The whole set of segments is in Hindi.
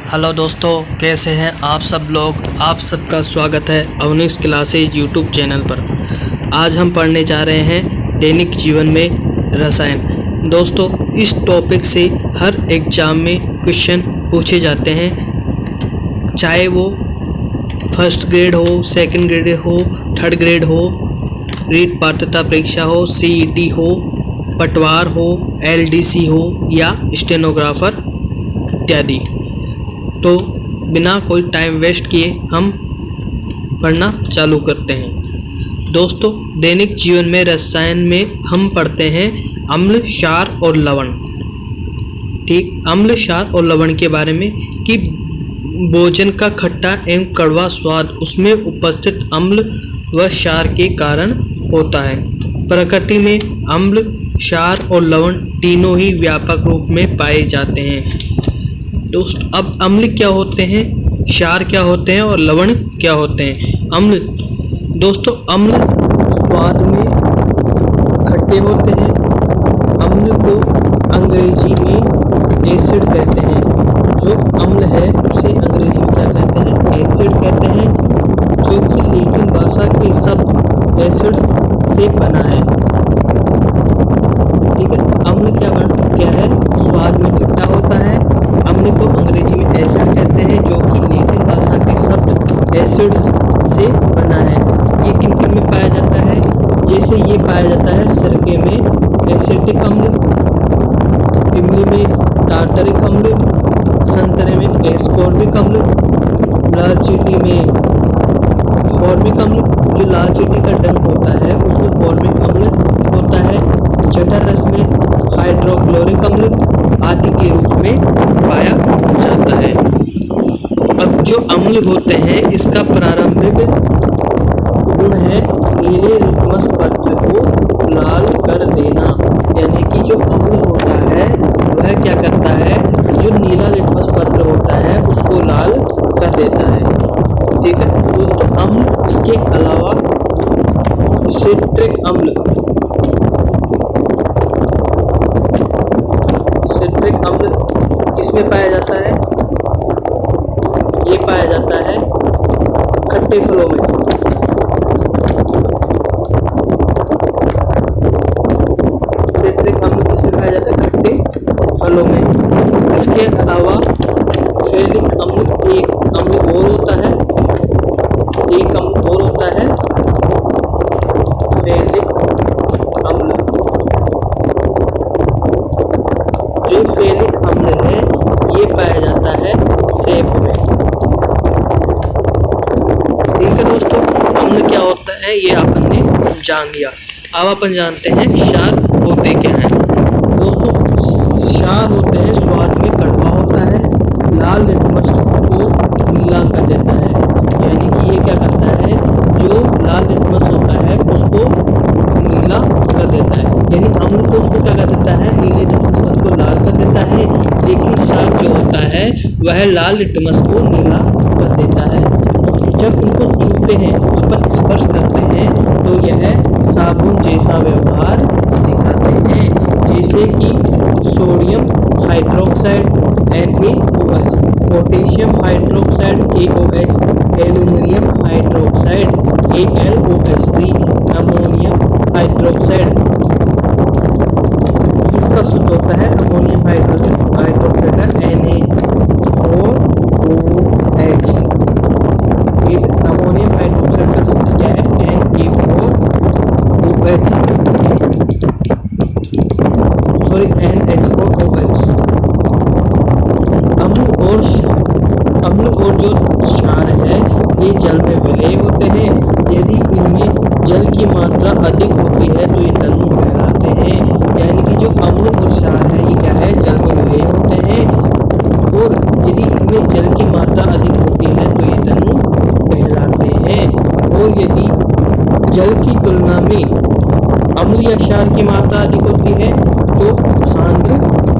हेलो दोस्तों, कैसे हैं आप सब लोग। आप सबका स्वागत है अवनीश क्लासेज यूट्यूब चैनल पर। आज हम पढ़ने जा रहे हैं दैनिक जीवन में रसायन। दोस्तों, इस टॉपिक से हर एग्ज़ाम में क्वेश्चन पूछे जाते हैं, चाहे वो फर्स्ट ग्रेड हो, सेकंड ग्रेड हो, थर्ड ग्रेड हो, रीट पात्रता परीक्षा हो, CET हो, पटवार हो, LDC हो या स्टेनोग्राफर इत्यादि। तो बिना कोई टाइम वेस्ट किए हम पढ़ना चालू करते हैं। दोस्तों, दैनिक जीवन में रसायन में हम पढ़ते हैं अम्ल, क्षार और लवण। ठीक, अम्ल, क्षार और लवण के बारे में कि भोजन का खट्टा एवं कड़वा स्वाद उसमें उपस्थित अम्ल व क्षार के कारण होता है। प्रकृति में अम्ल, क्षार और लवण तीनों ही व्यापक रूप में पाए जाते हैं। दोस्त, अब अम्ल क्या होते हैं, क्षार क्या होते हैं और लवण क्या होते हैं। अम्ल, दोस्तों, अम्ल स्वाद में खट्टे होते हैं। अम्ल को अंग्रेजी में एसिड कहते हैं। जो अम्ल है उसे अंग्रेजी में क्या कहते हैं, एसिड कहते हैं, जो कि लैटिन भाषा के शब्द एसिड्स से बना है। ठीक है, अम्ल क्या है, स्वाद में खट्टा होता है। अम्ल को अंग्रेजी में एसिड कहते हैं, जो कि लैटिन भाषा के शब्द एसिड्स से बना है। ये किन किन में पाया जाता है, जैसे ये पाया जाता है सिरके में एसिटिक अम्ल, इमली में टार्टरिक अम्ल, संतरे में एस्कॉर्बिक अम्ल, लाल चींटी में फॉर्मिक अम्ल, जो लाल चींटी का डंक होता है उसमें फॉर्मिक अम्ल होता है, जठर रस में हाइड्रोक्लोरिक अम्ल आदि के रूप में पाया जाता है। अब जो अम्ल होते हैं इसका प्रारंभिक गुण है नीले लिटमस पत्र को लाल कर देना। यानी कि जो अम्ल होता है वह क्या करता है, जो नीला लिटमस पत्र होता है उसको लाल कर देता है। ठीक है दोस्तों, अम्ल इसके अलावा सिट्रिक अम्ल, किसमें पाया जाता है, ये पाया जाता है खट्टे फलों में। सिट्रिक अम्ल किसमें पाया जाता है, खट्टे फलों में। इसके अलावा फेलिक अम्ल एक अम्ल और होता है, एक अम्ल और होता है फेलिक अम्ल। जो फेलिक अम्ल है ये पाया जाता है सेब में। ठीक है दोस्तों, अम्ल क्या होता है ये अपन ने जान लिया। अब अपन जानते हैं क्षार होते क्या हैं। दोस्तों, क्षार होते हैं स्वाद में कड़वा होता है, लाल लिटमस को नीला कर देता है। यानी कि ये क्या करता है, जो लाल लिटमस होता है उसको नीला कर देता है। यानी अम्ल तो उसको क्या कर देता है, नीले लिटमस को लाल कर देता है, लेकिन क्षार जो होता है वह लाल लिटमस को नीला कर देता है। जब इनको छूते हैं, अपन स्पर्श करते हैं तो यह साबुन जैसा व्यवहार दिखाते हैं, जैसे कि sodium hydroxide NaOH, potassium hydroxide AOH, aluminium hydroxide AlOH3, ammonium hydroxide, इसका सूत्र होता है अमोनियम हाइड्रोक्साइड का Na4OH। अमोनियम हाइड्रोक्साइड का सूत्र क्या है, NH4OH। अम्ल और जो क्षार है ये जल में विलय होते हैं। यदि इनमें जल की मात्रा अधिक होती है तो ये तनु कहलाते हैं। यानी कि जो अम्ल और क्षार है ये क्या है, जल में विलय होते हैं, और यदि इनमें जल की मात्रा अधिक होती है तो ये तनु कहलाते हैं। और यदि जल की तुलना में अम्ल या क्षार की मात्रा अधिक होती है तो सांद्र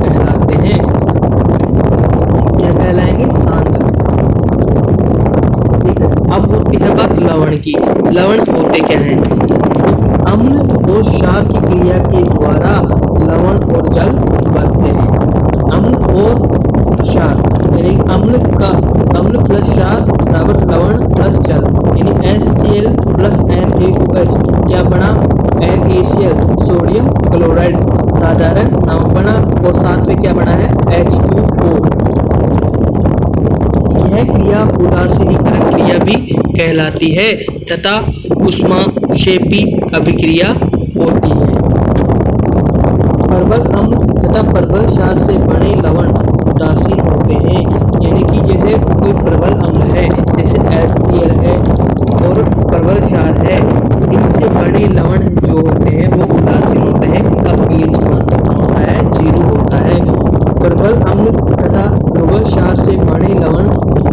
कहलाते हैं। क्या कहलाएंगे, सांद्र। ठीक है, अब होती है बात लवण की। लवण होते क्या हैं, अम्ल और क्षार की क्रिया के द्वारा लवण और जल बनते हैं। अम्ल और क्षार यानी अम्ल प्लस क्षार बराबर लवण प्लस जल, यानी HCl प्लस NaOH क्या बना, NaCl सोडियम क्लोराइड साधारण नाम बना, और साथ में क्या बना है H2O। यह क्रिया उदासीनीकरण क्रिया भी कहलाती है तथा ऊष्माक्षेपी अभिक्रिया होती है। प्रबल अम्ल तथा प्रबल क्षार से बने लवण उदासीन होते हैं, यानी कि जैसे कोई प्रबल अम्ल है जैसे HCl है और प्रबल क्षार है, इनसे बने लवण जो होते हैं वो उदासीन होते हैं, इनका pH मान कितना होता है 0 होता है। प्रबल अम्ल तथा प्रबल क्षार से बने लवण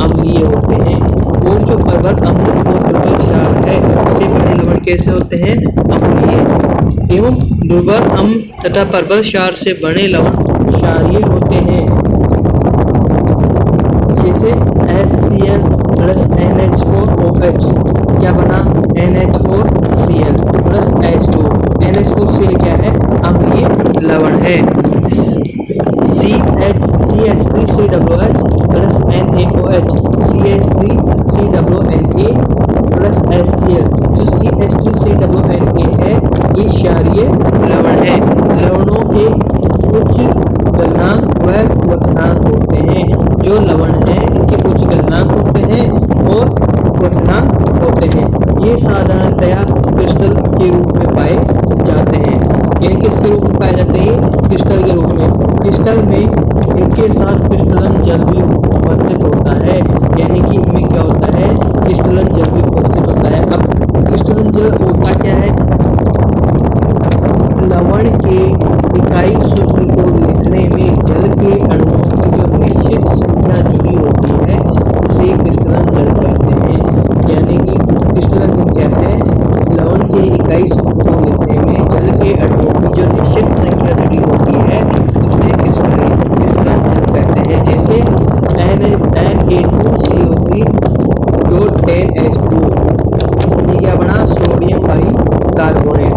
अम्लीय होते हैं, और जो प्रबल अम्ल और प्रबल क्षार है से बने लवण कैसे होते हैं, अम्लीय। एवं दुर्बल अम्ल तथा प्रबल क्षार से बने लवण क्षारीय होते हैं, जैसे HCl प्लस NH4OH क्या बना NH4Cl प्लस H2। NH4Cl क्या है, अम्लीय लवण है। CH3COH plus NaOH CH3CONa plus HCl, जो CH3CONa है ये क्षारीय लवण है। लवणों के उच्च गलनांक व क्वथनांक होते हैं, जो लवण है इनके उच्च गलनांक होते हैं और क्वथनांक होते हैं। ये साधारणतया क्रिस्टल के रूप में पाए जाते हैं, यानी किसके रूप में पाए जाते हैं, क्रिस्टल के रूप में। क्रिस्टल में इनके साथ क्रिस्टलन जल भी उपस्थित होता है, यानी कि इनमें क्या होता है, क्रिस्टलन जल भी उपस्थित होता है। अब क्रिस्टलन जल होता क्या है, लवण के इकाई सूत्र को लिखने में जल के अणुओं की जो निश्चित संख्या जुड़ी होती है उसे क्रिस्टलन जल कहते हैं। यानी कि क्रिस्टलन क्या है, लवण के इकाई सूत्र को लिखने में जल के अणुओं की जो निश्चित संख्या जुड़ी होती है उसे क्रिस्टलन जल कहते हैं। जैसे Na2CO3.10H2 ये क्या बना, सोडियम बाइकार्बोनेट।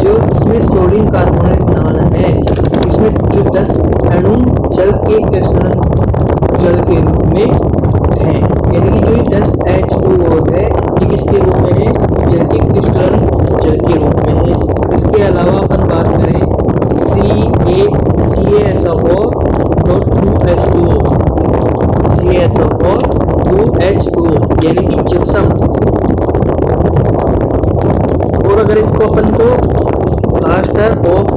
जो इसमें सोडियम कार्बोनेट नाम है, इसमें जो 10 अणु जल के क्रिस्टलन जल के रूप में है, यानी कि जो 10 H2O है ये किसके रूप में है, जल के क्रिस्टलन जल के रूप में है। इसके अलावा अपन बात करें CaSO4 यानी कि जिप्सम। और अगर इसको अपन को प्लास्टर ऑफ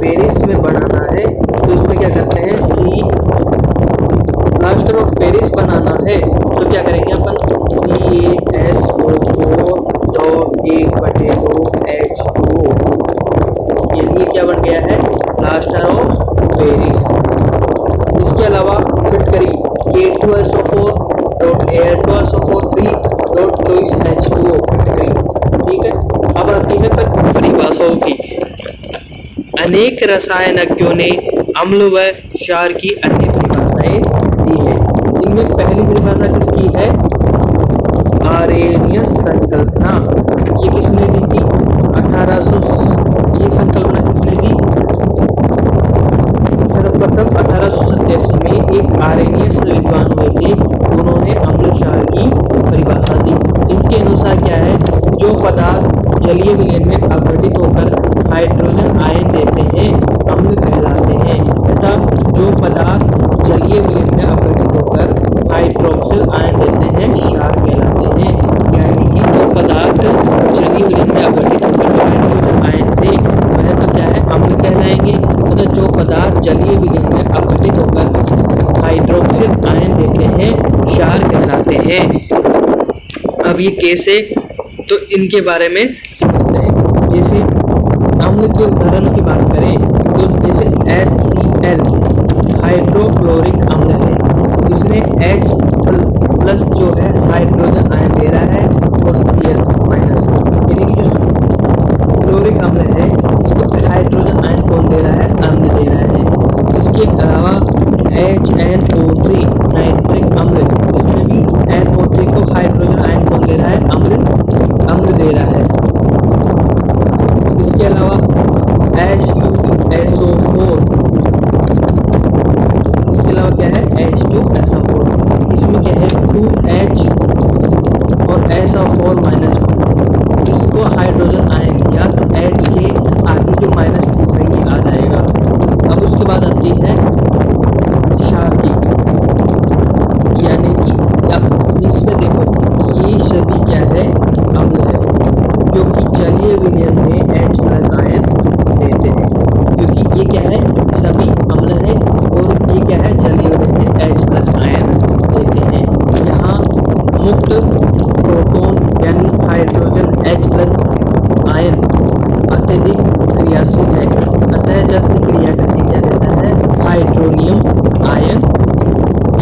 पेरिस में बनाना है तो इसमें क्या करते हैं, प्लास्टर ऑफ पेरिस बनाना है तो क्या करेंगे अपन, CaSO4.1/2H2O, ये क्या बन गया है, प्लास्टर ऑफ पेरिस। इसके अलावा फिट करी K2SO4.Al2SO4 3.2H2O फिट करी, ठीक है। अब आती है परिभाषाओं की। अनेक रसायनज्ञों ने अम्ल व क्षार की अन्य परिभाषाएं दी हैं। इनमें पहली परिभाषा किसकी है, आरेनियस संकल्पना। ये किसने दी थी, 1800। ये संकल्पना किसने दी, सर्वप्रथम 1887 में एक आरेनियस विद्वान हुए थे, उन्होंने अम्ल क्षार की परिभाषा दी। इनके अनुसार क्या है, जो पदार्थ जलीय विलयन में अपघटित होकर हाइड्रोजन आयन देते हैं अम्ल कहलाते हैं, तथा जो पदार्थ जलीय विलयन में अपघटित होकर हाइड्रोक्सिल आयन देते हैं क्षार कहलाते हैं। यानी कि जो पदार्थ जलीय विलयन में अपघटित होकर हाइड्रोजन आयन दे वह तो क्या है, अम्ल कहलाएंगे, तथा जो पदार्थ जलीय विलयन में अपघटित होकर हाइड्रोक्सिल आयन देते हैं क्षार कहलाते हैं। अब ये कैसे, तो इनके बारे में समझते हैं। जैसे अम्ल के उदाहरण की बात करें तो जैसे HCl हाइड्रोक्लोरिक अम्ल है, इसमें H प्लस जो है हाइड्रोजन आयन दे रहा है और Cl माइनस, यानी कि जो क्लोरिक अम्ल है इसको हाइड्रोजन आयन कौन दे रहा है, अम्ल दे रहा है। इसके अलावा HNO3 नाइट्रिक अम्ल, इसमें भी NO3 को हाइड्रोजन आयन कौन दे रहा है, अम्ल दे रहा है। इसके अलावा H2SO4, इसके अलावा क्या है H2SO4, इसमें क्या है 2H और SO4 -2, इसको हाइड्रोजन आयन किया तो H के आगे जो -2 है ये आ जाएगा। अब उसके बाद आती है क्षार की, यानी कि अब इसमें देखो ये सभी क्या है अम्ल है, क्योंकि जलीय विलयन में H+ आयन देते हैं, क्योंकि ये क्या है सभी अम्ल है और ये क्या है जलीय विलयन में H+ आयन देते हैं। यहाँ मुक्त प्रोटॉन यानी हाइड्रोजन H+ आयन अत्यधिक क्रियाशील है, अतः जल से क्रिया करके क्या देता है हाइड्रोनियम आयन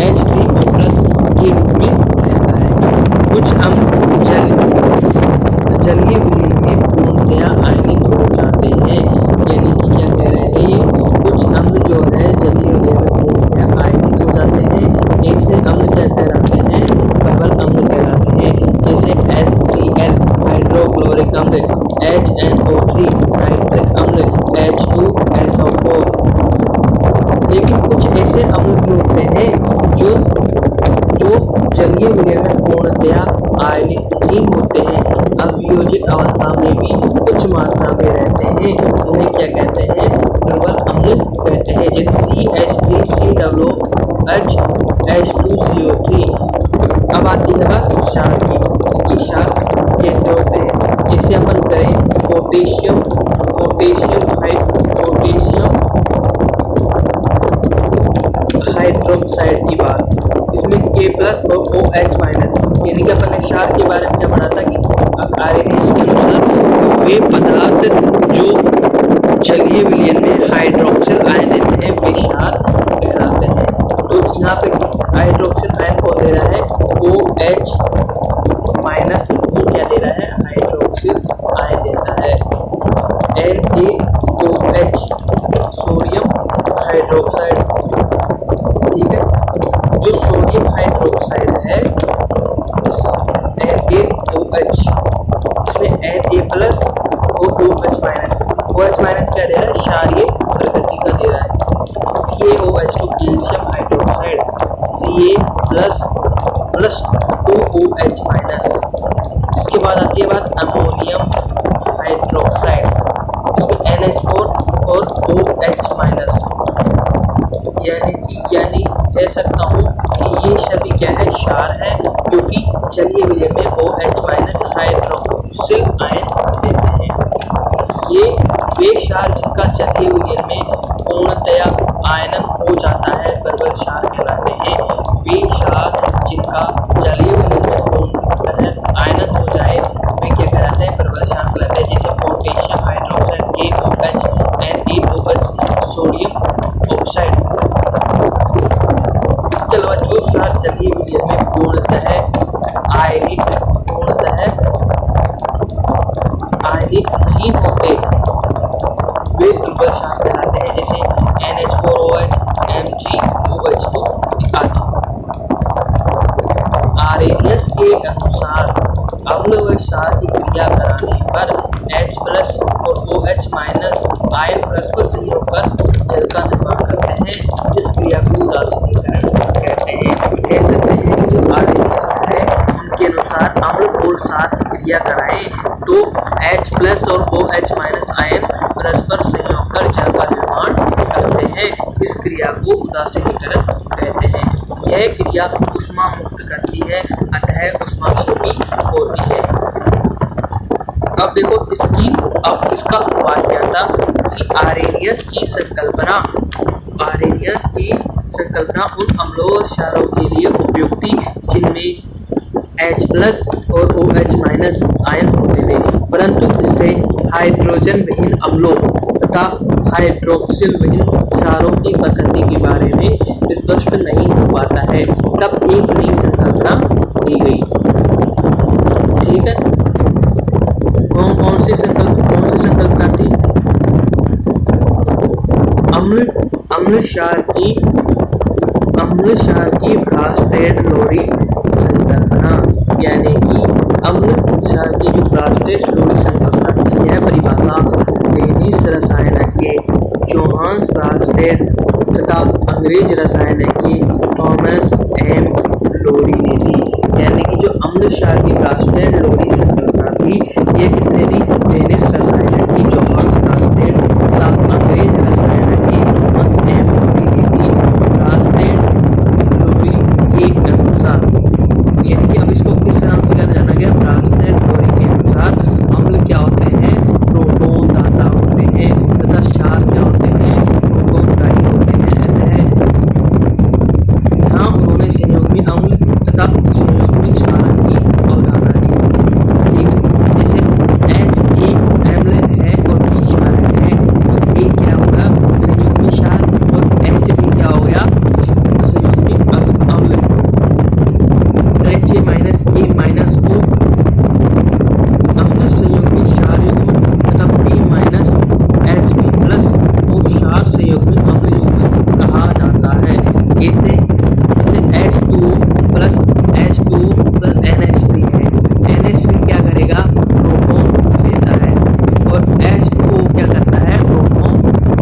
H3O+ के रूप में रहता है। कुछ अम्ल जलीय विलयन में पूर्णतया आयनित हो जाते हैं, यानी कि क्या कह रहे हैं ये कुछ अम्ल जो है जलीय विलयन में पूर्णतया आयनित हो जाते हैं, ऐसे अम्ल क्या कहलाते हैं प्रबल अम्ल कहलाते हैं, जैसे HCl हाइड्रोक्लोरिक अम्ल, HNO3 नाइट्रिक अम्ल, H2SO4। लेकिन कुछ ऐसे अम्ल भी होते हैं जो जलीय विलयन में पूर्णतया आयनित नहीं होते हैं, अवियोजित अवस्था में भी कुछ मात्रा में रहते हैं, उन्हें क्या कहते हैं दुर्बल अम्ल कहते हैं, जैसे CH3COOH H2CO3। अब आती है बात क्षार की, कि क्षार कैसे होते हैं, जैसे अपन करें पोटेशियम हाइड्रोक्साइड की बात, इसमें K+ और OH-, यानी कि अपन ने क्षार के बारे में क्या पढ़ा था कि आरएनएस के अनुसार वे पदार्थ जो जलीय विलयन में हाइड्रोक्सिल आयन देते हैं वे क्षार कहलाते हैं। तो यहाँ पे हाइड्रोक्सिल आयन कौन दे रहा है OH-, ये क्या दे रहा है हाइड्रोक्सिल आयन देता है। NaOH सोडियम हाइड्रोक्साइड, ठीक है, जो सोडियम हाइड्रोक्साइड है NaOH, इसमें Na+ और OH- क्या दे रहा है क्षारीय प्रकृति का दे रहा है। CaOH2 कैल्शियम हाइड्रोक्साइड Ca++2OH-, इसके बाद आती है बात अमोनियम हाइड्रोक्साइड, इसमें NH4 और OH-, यानी कह सकता हूँ कि ये सभी क्या है क्षार है, क्योंकि जलीय विलयन में OH- हाइड्रोक्सिल आयन देते हैं। ये वे क्षार जिनका जलीय विलयन में पूर्णतया आयनन हो जाता है प्रबल क्षार कहलाते हैं। वे क्षार जिनका जलीय विलयन में पूर्णतया आयनन हो जाए वे क्या कहलाते हैं प्रबल क्षार कहलाते हैं, जैसे potassium hydroxide KOH, NaOH sodium oxide. इसके अलावा जो क्षार जलीय विलयन में पूर्णतः आयनित नहीं होते वे दुर्बल क्षार कहलाते हैं, जैसे NH4OH, MgOH2 आदि। आरेनियस के अनुसार अम्ल व क्षार की क्रिया कराने पर H+ और OH- आयन परस्पर संयोग कर जल का निर्माण करते हैं, इस क्रिया को उदासीनीकरण कहते हैं। कह सकते हैं कि जो आरेनियस है उनके अनुसार अम्ल और क्षार की क्रिया कराएं तो H+ और OH- आयन परस्पर संयोग कर जल का निर्माण करते हैं, इस क्रिया को उदासीनीकरण कहते हैं। यह क्रिया ऊष्मा मुक्त करती है, अतः ऊष्माक्षेपी होती है। अब देखो इसका उपाय क्या था कि आरेनियस की संकल्पना उन अम्लों और क्षारों के लिए उपयुक्त थी जिनमें H+ और OH- आयन होते थे, परंतु इससे हाइड्रोजन विहीन अम्लों तथा हाइड्रोक्सिल विहीन क्षारों की प्रकृति के बारे में स्पष्ट नहीं हो पाता है। तब एक नई संकल्पना दी गई, ठीक है। कौन सी संकल्पना थी? अम्ल क्षार की ब्रास्टेड लोरी संकल्पना, यानी कि अम्ल क्षार की जो ब्रास्टेड लोरी संकल्पना की है परिभाषा इस रसायन के जोहान्स ब्रास्टेड तथा अंग्रेज रसायन की थॉमस एम लोरी ने दी। यानी कि जो अम्ल क्षार की ब्रास्टेड लोरी संकल्पना थी, ये किसने दी? डेनिस रसायन की जोहान्स ब्रास्टेड तथा अंग्रेज रसायन की थॉमस एम लोरी ने दी। ब्रास्टेड लोरी के अनुसार, यानी कि अब इसको किस नाम से जाना गया? ब्रास्टेड लोरी के अनुसार अम्ल क्या होते हैं? प्रोटॉन दाता होते हैं तथा क्षार क्या होते हैं? प्रोटॉनदायी होते हैं। यहाँ उन्होंने संयुग्मी अम्ल तथा संयुग्मी क्षार की अवधारणा दी। ठीक है, जैसे H अम्ल है और B क्षार है, तो A क्या होगा? संयुग्मी क्षार, और H भी क्या हो गया? संयुग्मी अम्ल। HA माइनस A माइनस को अम्ल संयुग्मी क्षार युग्म तथा B माइनस HB प्लस को क्षार संयुग्मी अम्ल युग्म कहा जाता है। जैसे H2O प्लस NH3 है। NH3 क्या करेगा? प्रोटॉन लेता है, और H2O क्या करता है? प्रोटॉन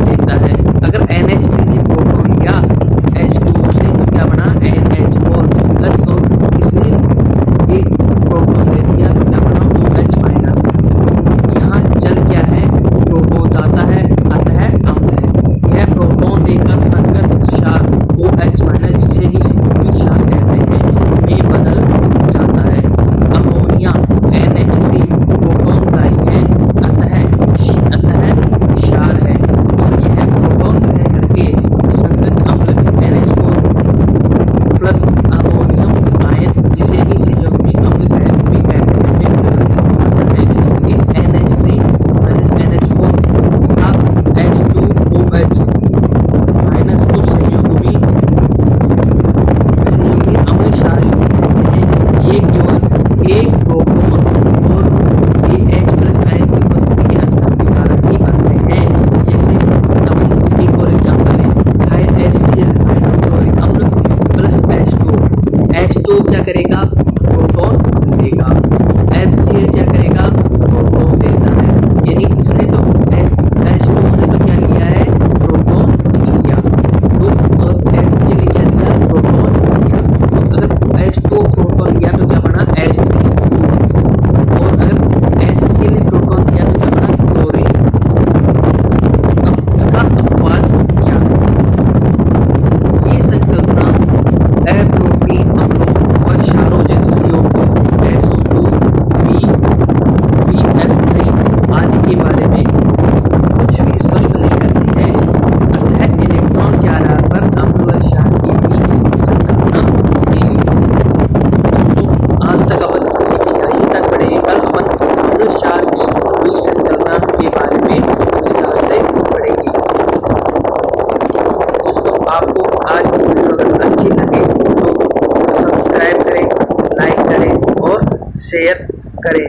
लेता है। अगर NH3 ने प्रोटॉन लिया H2O से, तो क्या बना? NH4 प्लस, और इसने एक प्रोटॉन ले लिया, तो क्या बना? OH minus. यहाँ जल क्या है? प्रोटॉन आता है अम्ल है। यह प्रोटॉन देकर संगत क्षार OH माइनस, जिसे कि संयुग्मी क्षार कहते हैं, में बदल जाता है। अमोनिया NH3 प्रोटॉनदायी है, अतः क्षार है, और यह प्रोटॉन ग्रहण करके संगत अम्ल NH4 प्लस अमोनियम आयन, जिसे कि संयुग्मी अम्ल भी कहते हैं, में बदल जाता है। NH3 माइनस NH4 तथा H2OH माइनस को संयुग्मी अम्ल क्षार कहते हैं। ये केवल एक प्रोटॉन और AH प्लस आयन की उपस्थिति के अंतर के कारण ही बनते हैं। जैसे एक और एग्जाम्पल है HCl हाइड्रोक्लोरिक अम्ल प्लस H2O क्या करेगा? प्रोटॉन देगा। HCl क्या करेगा? प्रोटॉन देता है। यानी इसने तो H2O ने तो क्या लिया है? प्रोटॉन लिया, तो और HCl ने क्या लिया? प्रोटॉन लिया। तो अगर H2O प्रोटॉन लिया तो क्या बना? H3, और अगर HCl ने प्रोटॉन लिया तो क्या बना? क्लोरीन। अब इसका अपवाद क्या है? ये संकल्पना अप्रोटीन अम्लों और क्षारों जैसे SO2, BF3 आदि के बारे में कुछ भी स्पष्ट नहीं करती है। अतः इलेक्ट्रॉन के आधार पर अम्ल व क्षार की भी संकल्पना दी गई। तो आज तक अपन यहीं तक पढ़ेंगे। कल अपन अम्ल क्षार की हुई संकल्पना के बारे में विस्तार से पढ़ेंगे। दोस्तों, आपको आज की वीडियो अगर अच्छी लगे तो सब्सक्राइब करें, लाइक करें और शेयर करें।